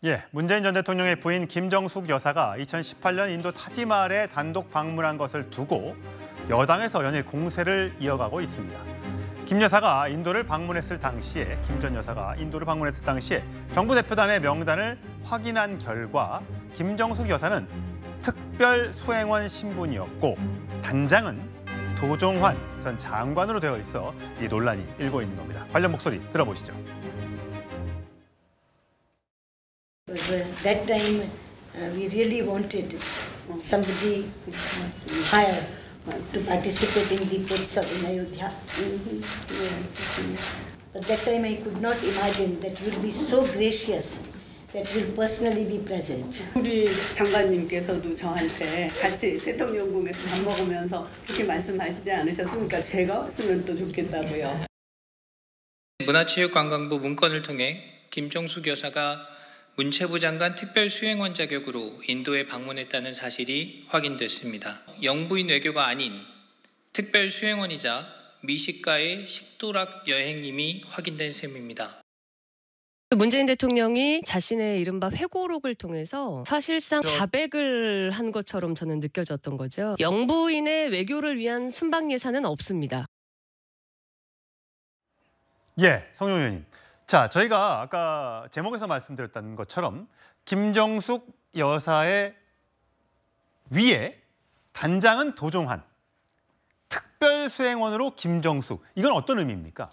예, 문재인 전 대통령의 부인 김정숙 여사가 2018년 인도 타지마할에 단독 방문한 것을 두고 여당에서 연일 공세를 이어가고 있습니다. 김 여사가 인도를 방문했을 당시에 정부 대표단의 명단을 확인한 결과 김정숙 여사는 특별 수행원 신분이었고 단장은 도종환 전 장관으로 되어 있어 이 논란이 일고 있는 겁니다. 관련 목소리 들어보시죠. That time we really wanted somebody higher to participate in the Potsav in Ayodhya. But that time I could not imagine that you will be so gracious that you will personally be present. 우리 장관님께서도 저한테 같이 대통령궁에서 밥 먹으면서 그렇게 말씀하시지 않으셨습니까? 제가 왔으면 또 좋겠다고요. 문화체육관광부 문건을 통해 김정숙 여사가 문체부 장관 특별 수행원 자격으로 인도에 방문했다는 사실이 확인됐습니다. 영부인 외교가 아닌 특별 수행원이자 미식가의 식도락 여행님이 확인된 셈입니다. 문재인 대통령이 자신의 이른바 회고록을 통해서 사실상 자백을 한 것처럼 저는 느껴졌던 거죠. 영부인의 외교를 위한 순방 예산은 없습니다. 예, 성용 의원님. 자, 저희가 아까 제목에서 말씀드렸던 것처럼 김정숙 여사의 위에 단장은 도종환, 특별수행원으로 김정숙. 이건 어떤 의미입니까?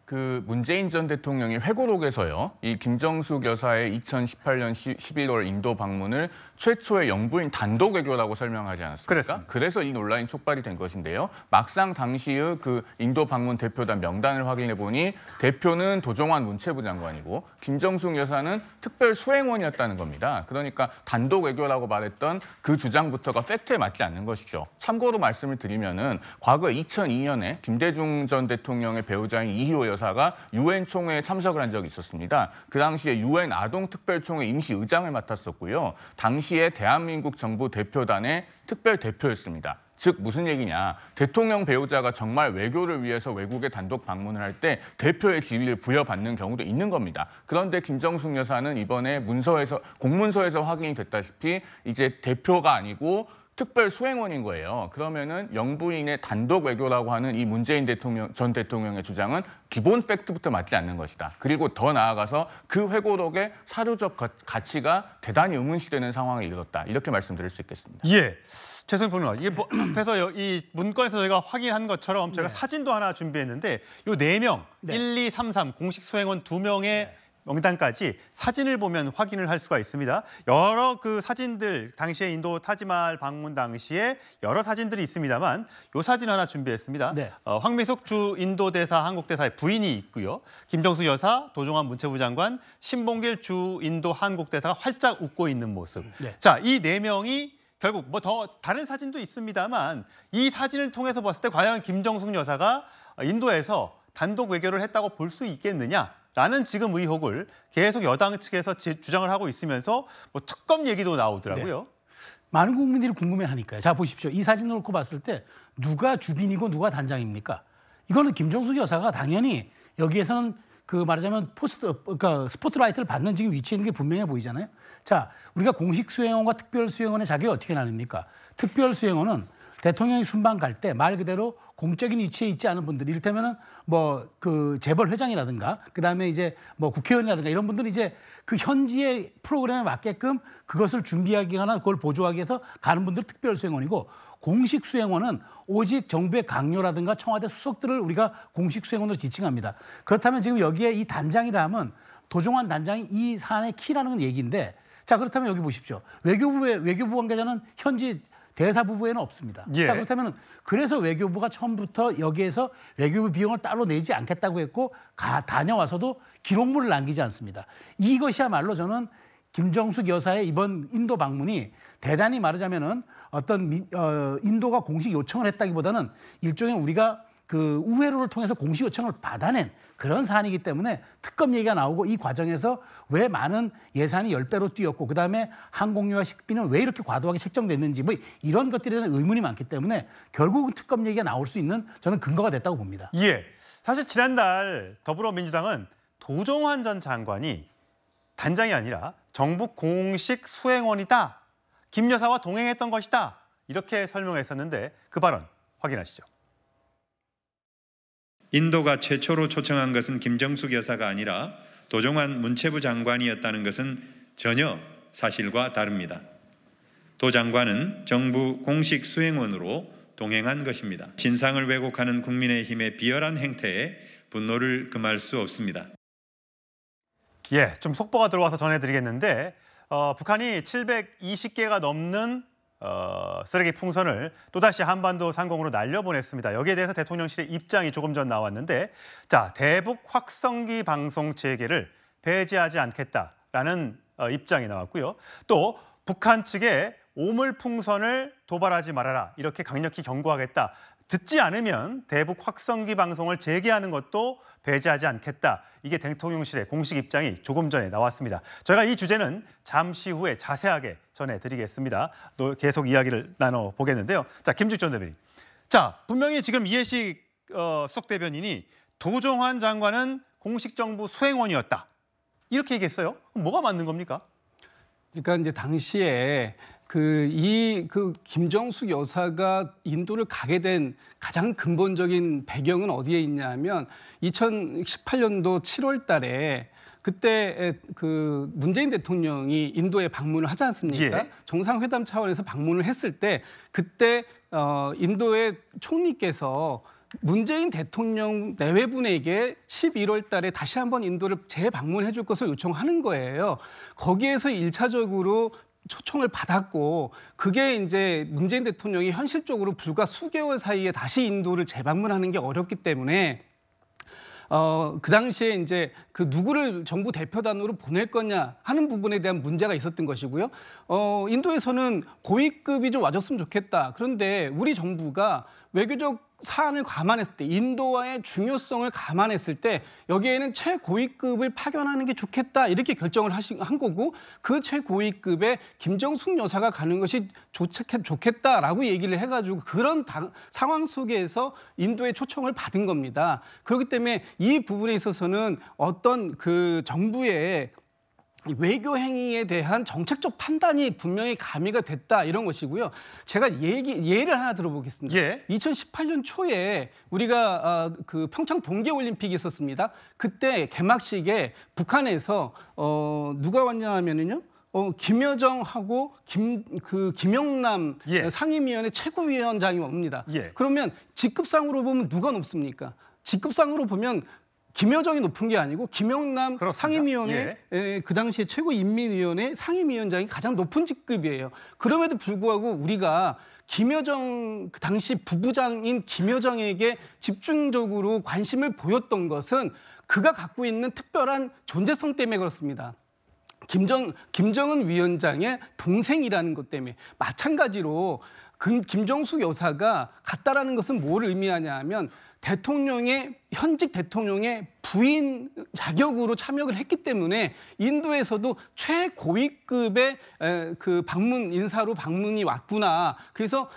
그 문재인 전 대통령이 회고록에서요, 이 김정숙 여사의 2018년 11월 인도 방문을 최초의 영부인 단독 외교라고 설명하지 않았습니까? 그랬습니다. 그래서 이 논란이 촉발이 된 것인데요. 막상 당시의 그 인도 방문 대표단 명단을 확인해 보니 대표는 도종환 문체부 장관이고 김정숙 여사는 특별 수행원이었다는 겁니다. 그러니까 단독 외교라고 말했던 그 주장부터가 팩트에 맞지 않는 것이죠. 참고로 말씀을 드리면은 과거 2002년에 김대중 전 대통령의 배우자인 이희호 여사가 유엔 총회에 참석을 한 적이 있었습니다. 그 당시에 유엔 아동특별총회 임시 의장을 맡았었고요. 당시에 대한민국 정부 대표단의 특별 대표였습니다. 즉 무슨 얘기냐, 대통령 배우자가 정말 외교를 위해서 외국에 단독 방문을 할 때 대표의 지위를 부여받는 경우도 있는 겁니다. 그런데 김정숙 여사는 이번에 공문서에서 확인이 됐다시피 이제 대표가 아니고 특별 수행원인 거예요. 그러면은 영부인의 단독 외교라고 하는 이 문재인 전 대통령의 주장은 기본 팩트부터 맞지 않는 것이다. 그리고 더 나아가서 그 회고록의 사료적 가치가 대단히 의문시되는 상황에 이르렀다. 이렇게 말씀드릴 수 있겠습니다. 예, 최선희 평론가. 이게 앞에서 이 문건에서 저희가 확인한 것처럼 저희가 사진도 하나 준비했는데 요 4명, 1, 2, 3, 3 공식 수행원 2명의 명단까지 사진을 보면 확인을 할 수가 있습니다. 여러 그 사진들, 당시에 인도 타지마할 방문 당시에 여러 사진들이 있습니다만 이 사진 하나 준비했습니다. 네. 황미숙 주 인도 대사 한국 대사의 부인이 있고요. 김정숙 여사, 도종환 문체부 장관, 신봉길 주 인도 한국 대사가 활짝 웃고 있는 모습. 네. 자, 이 4명이 결국 뭐 더 다른 사진도 있습니다만 이 사진을 통해서 봤을 때 과연 김정숙 여사가 인도에서 단독 외교를 했다고 볼 수 있겠느냐? 라는 지금 의혹을 계속 여당 측에서 주장을 하고 있으면서 뭐 특검 얘기도 나오더라고요. 네. 많은 국민들이 궁금해하니까요. 자, 보십시오. 이 사진을 놓고 봤을 때 누가 주빈이고 누가 단장입니까? 이거는 김정숙 여사가 당연히 여기에서는 그 말하자면 그러니까 스포트라이트를 받는 지금 위치에 있는 게 분명해 보이잖아요. 자, 우리가 공식 수행원과 특별 수행원의 자격이 어떻게 나뉩니까? 특별 수행원은 대통령이 순방 갈 때 말 그대로 공적인 위치에 있지 않은 분들, 이를테면은 뭐 그 재벌 회장이라든가 그다음에 이제 뭐 국회의원이라든가 이런 분들이 이제 그 현지의 프로그램에 맞게끔 그것을 준비하거나 그걸 보조하기 위해서 가는 분들 특별 수행원이고, 공식 수행원은 오직 정부의 강요라든가 청와대 수석들을 우리가 공식 수행원으로 지칭합니다. 그렇다면 지금 여기에 이 단장이라 하면 도종환 단장이 이 사안의 키라는 얘기인데, 자, 그렇다면 여기 보십시오. 외교부 관계자는 현지 대사 부부에는 없습니다. 예. 자, 그렇다면 그래서 외교부가 처음부터 여기에서 외교부 비용을 따로 내지 않겠다고 했고 다녀와서도 기록물을 남기지 않습니다. 이것이야말로 저는 김정숙 여사의 이번 인도 방문이 대단히 말하자면은 어떤 인도가 공식 요청을 했다기보다는 일종의 우리가 그 우회로를 통해서 공식 요청을 받아낸 그런 사안이기 때문에 특검 얘기가 나오고, 이 과정에서 왜 많은 예산이 10배로 뛰었고 그다음에 항공료와 식비는 왜 이렇게 과도하게 책정됐는지 뭐 이런 것들에 대한 의문이 많기 때문에 결국은 특검 얘기가 나올 수 있는 저는 근거가 됐다고 봅니다. 예, 사실 지난달 더불어민주당은 도종환 전 장관이 단장이 아니라 정부 공식 수행원이다. 김 여사와 동행했던 것이다. 이렇게 설명했었는데 그 발언 확인하시죠. 인도가 최초로 초청한 것은 김정숙 여사가 아니라 도종환 문체부 장관이었다는 것은 전혀 사실과 다릅니다. 도 장관은 정부 공식 수행원으로 동행한 것입니다. 진상을 왜곡하는 국민의힘의 비열한 행태에 분노를 금할 수 없습니다. 예, 좀 속보가 들어와서 전해드리겠는데 북한이 720개가 넘는 쓰레기 풍선을 또다시 한반도 상공으로 날려보냈습니다. 여기에 대해서 대통령실의 입장이 조금 전 나왔는데 자, 대북 확성기 방송 체계를 배제하지 않겠다라는 입장이 나왔고요. 또 북한 측에 오물 풍선을 도발하지 말아라 이렇게 강력히 경고하겠다. 듣지 않으면 대북 확성기 방송을 재개하는 것도 배제하지 않겠다. 이게 대통령실의 공식 입장이 조금 전에 나왔습니다. 저희가 이 주제는 잠시 후에 자세하게 전해드리겠습니다. 또 계속 이야기를 나눠보겠는데요. 자, 김직전 대변인. 자, 분명히 지금 이해식 수석 대변인이 도종환 장관은 공식 정부 수행원이었다. 이렇게 얘기했어요. 그럼 뭐가 맞는 겁니까? 그러니까 이제 당시에 그 김정숙 여사가 인도를 가게 된 가장 근본적인 배경은 어디에 있냐면 2018년도 7월 달에 그때 그 문재인 대통령이 인도에 방문을 하지 않습니까? 예. 정상회담 차원에서 방문을 했을 때 그때 인도의 총리께서 문재인 대통령 내외분에게 11월 달에 다시 한번 인도를 재방문해 줄 것을 요청하는 거예요. 거기에서 1차적으로 초청을 받았고 그게 이제 문재인 대통령이 현실적으로 불과 수개월 사이에 다시 인도를 재방문하는 게 어렵기 때문에 그 당시에 이제 그 누구를 정부 대표단으로 보낼 거냐 하는 부분에 대한 문제가 있었던 것이고요. 인도에서는 고위급이 좀 와줬으면 좋겠다. 그런데 우리 정부가 외교적 사안을 감안했을 때 인도와의 중요성을 감안했을 때 여기에는 최고위급을 파견하는 게 좋겠다 이렇게 결정을 한 거고 그 최고위급에 김정숙 여사가 가는 것이 좋겠다라고 얘기를 해가지고 그런 상황 속에서 인도의 초청을 받은 겁니다. 그렇기 때문에 이 부분에 있어서는 어떤 그 정부의 외교 행위에 대한 정책적 판단이 분명히 가미가 됐다 이런 것이고요. 제가 예를 하나 들어보겠습니다. 예. 2018년 초에 우리가 그 평창 동계올림픽이 있었습니다. 그때 개막식에 북한에서 누가 왔냐 하면은요. 김여정하고 김영남 예. 상임위원회 최고위원장이 옵니다. 예. 그러면 직급상으로 보면 누가 높습니까? 직급상으로 보면 김여정이 높은 게 아니고 김영남 그렇습니다. 상임위원회 그 당시에 최고인민위원회 상임위원장이 가장 높은 직급이에요. 그럼에도 불구하고 우리가 김여정 그 당시 부부장인 김여정에게 집중적으로 관심을 보였던 것은 그가 갖고 있는 특별한 존재성 때문에 그렇습니다. 김정은 위원장의 동생이라는 것 때문에 마찬가지로 김정숙 여사가 갔다라는 것은 뭘 의미하냐 하면 현직 대통령의 부인 자격으로 참여를 했기 때문에 인도에서도 최고위급의 그 방문 인사로 방문이 왔구나. 그래서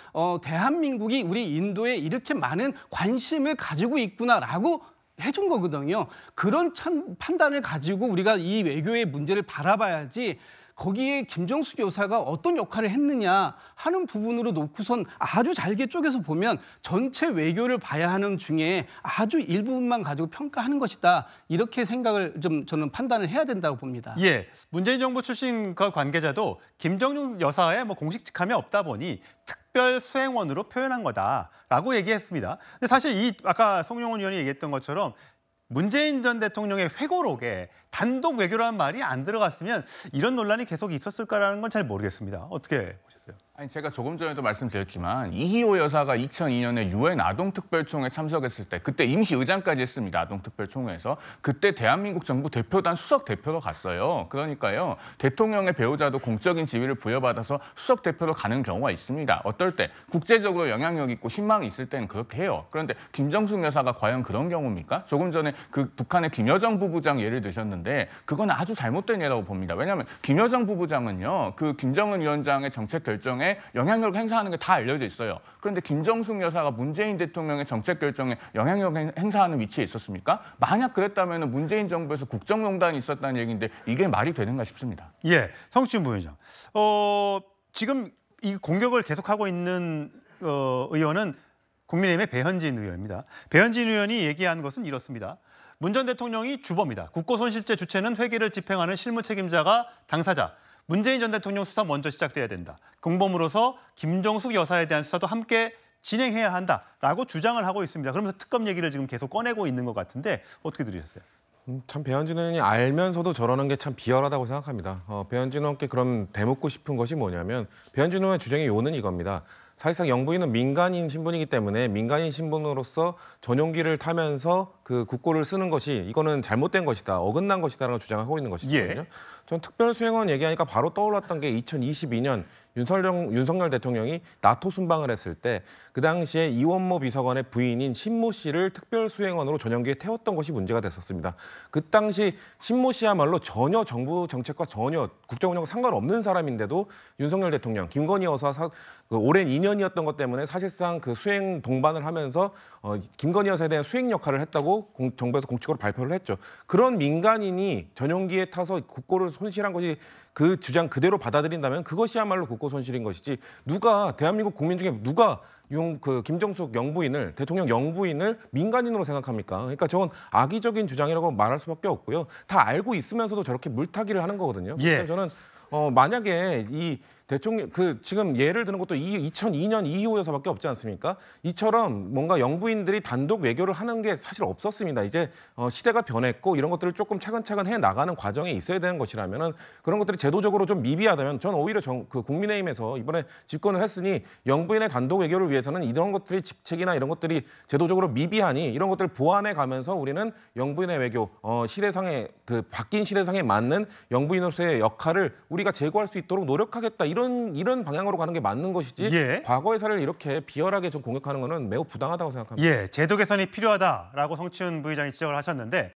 대한민국이 우리 인도에 이렇게 많은 관심을 가지고 있구나라고 해준 거거든요. 그런 판단을 가지고 우리가 이 외교의 문제를 바라봐야지 거기에 김정숙 여사가 어떤 역할을 했느냐 하는 부분으로 놓고선 아주 잘게 쪼개서 보면 전체 외교를 봐야 하는 중에 아주 일부분만 가지고 평가하는 것이다. 이렇게 생각을 좀 저는 판단을 해야 된다고 봅니다. 예, 문재인 정부 출신 그 관계자도 김정숙 여사의 공식 직함이 없다 보니 특별 수행원으로 표현한 거다라고 얘기했습니다. 근데 사실 아까 송영훈 의원이 얘기했던 것처럼 문재인 전 대통령의 회고록에 단독 외교라는 말이 안 들어갔으면 이런 논란이 계속 있었을까라는 건 잘 모르겠습니다. 어떻게 보셨어요? 아니 제가 조금 전에도 말씀드렸지만 이희호 여사가 2002년에 유엔 아동특별총회 참석했을 때 그때 임시 의장까지 했습니다. 아동특별총회에서 그때 대한민국 정부 대표단 수석 대표로 갔어요. 그러니까요 대통령의 배우자도 공적인 지위를 부여받아서 수석 대표로 가는 경우가 있습니다. 어떨 때 국제적으로 영향력 있고 신망이 있을 때는 그렇게 해요. 그런데 김정숙 여사가 과연 그런 경우입니까? 조금 전에 그 북한의 김여정 부부장 예를 드셨는데 그건 아주 잘못된 예라고 봅니다. 왜냐하면 김여정 부부장은요 그 김정은 위원장의 정책 결정에 결정에 영향력을 행사하는 게 다 알려져 있어요. 그런데 김정숙 여사가 문재인 대통령의 정책 결정에 영향력을 행사하는 위치에 있었습니까? 만약 그랬다면 문재인 정부에서 국정농단이 있었다는 얘기인데 이게 말이 되는가 싶습니다. 예, 성추진 부위원장. 지금 이 공격을 계속하고 있는 의원은 국민의힘의 배현진 의원입니다. 배현진 의원이 얘기한 것은 이렇습니다. 문 전 대통령이 주범이다. 국고손실죄 주체는 회계를 집행하는 실무 책임자가 당사자. 문재인 전 대통령 수사 먼저 시작돼야 된다. 공범으로서 김정숙 여사에 대한 수사도 함께 진행해야 한다라고 주장을 하고 있습니다. 그러면서 특검 얘기를 지금 계속 꺼내고 있는 것 같은데 어떻게 들으셨어요? 참 배현진 의원이 알면서도 저러는 게 참 비열하다고 생각합니다. 배현진 의원께 그럼 대묻고 싶은 것이 뭐냐면 배현진 의원의 주장의 요는 이겁니다. 사실상 영부인은 민간인 신분이기 때문에 민간인 신분으로서 전용기를 타면서 그 국고를 쓰는 것이 이거는 잘못된 것이다, 어긋난 것이다라고 주장하고 있는 것이거든요. 예. 전 특별수행원 얘기하니까 바로 떠올랐던 게 2022년 윤석열 대통령이 나토 순방을 했을 때 그 당시에 이원모 비서관의 부인인 신모 씨를 특별수행원으로 전용기에 태웠던 것이 문제가 됐었습니다. 그 당시 신모 씨야말로 전혀 정부 정책과 전혀 국정운영과 상관없는 사람인데도 윤석열 대통령, 김건희 여사 그 오랜 인연이었던 것 때문에 사실상 그 수행 동반을 하면서 김건희 여사에 대한 수행 역할을 했다고 정부에서 공식적으로 발표를 했죠. 그런 민간인이 전용기에 타서 국고를 손실한 것이 그 주장 그대로 받아들인다면 그것이야말로 국고 손실인 것이지 누가 대한민국 국민 중에 누가 김정숙 영부인을 대통령 영부인을 민간인으로 생각합니까? 그러니까 저건 악의적인 주장이라고 말할 수밖에 없고요. 다 알고 있으면서도 저렇게 물타기를 하는 거거든요. 예. 저는 만약에 이 대통령 지금 예를 드는 것도 2002년 이후여서밖에 없지 않습니까? 이처럼 뭔가 영부인들이 단독 외교를 하는 게 사실 없었습니다. 이제 시대가 변했고 이런 것들을 조금 차근차근 해 나가는 과정에 있어야 되는 것이라면은 그런 것들이 제도적으로 좀 미비하다면 저는 오히려 국민의힘에서 이번에 집권을 했으니 영부인의 단독 외교를 위해서는 이런 것들이 직책이나 이런 것들이 제도적으로 미비하니 이런 것들을 보완해 가면서 우리는 영부인의 외교 시대상의 바뀐 시대상에 맞는 영부인으로서의 역할을 우리가 제고할 수 있도록 노력하겠다. 이런 방향으로 가는 게 맞는 것이지 예. 과거의 사례를 이렇게 비열하게 좀 공격하는 것은 매우 부당하다고 생각합니다. 예, 제도 개선이 필요하다라고 성추진 부의장이 지적을 하셨는데